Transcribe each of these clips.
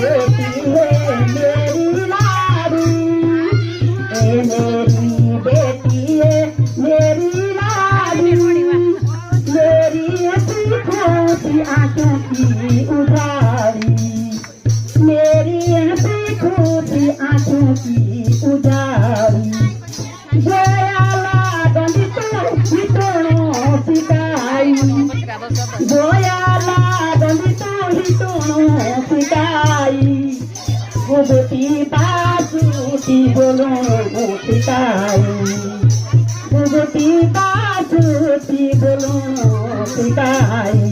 बेटी है मेरी लाड़ी, मेरी बेटी है मेरी लाड़ी, मेरी आंखों की आंखों की उजाड़ी, मेरी आंखों की आंखों की उजाड़ी, जोयाला गंदी तो हितों सिकाई, जोयाला गंदी तो हितों सिकाई, गुगती बासुती बोलो सिकाई, गुगती बासुती बोलो सिकाई,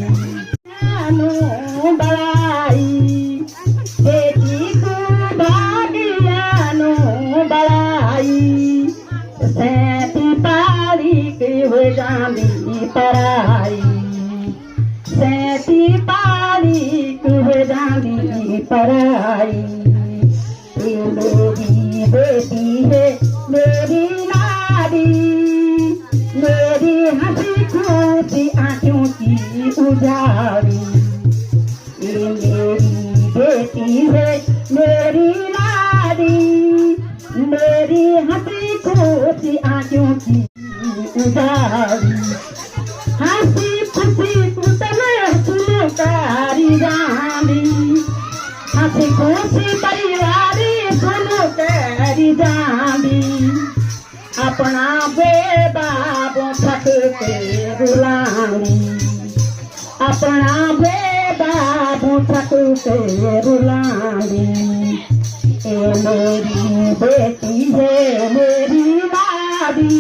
जानो बड़ाई बेटी को भागियानो बड़ाई, सैती पारी के हो जानी पराई, सैती पारी के हो जानी पराई, मेरी बेटी है मेरी लाड़ी, मेरी हंसी खुशी आंखों की उजाड़ी, मेरी बेटी है मेरी लाड़ी, मेरी हंसी खुशी आंखों की उजाड़ी, हंसी खुशी कुतले सुनकारी जानी, हंसी खुशी परिवारी सुनकारी जानी, अपना बेबाबों थक के रुलानी, अपना बेबाबों थक के रुलानी, ए मेरी बेटी है मेरी लाड़ी,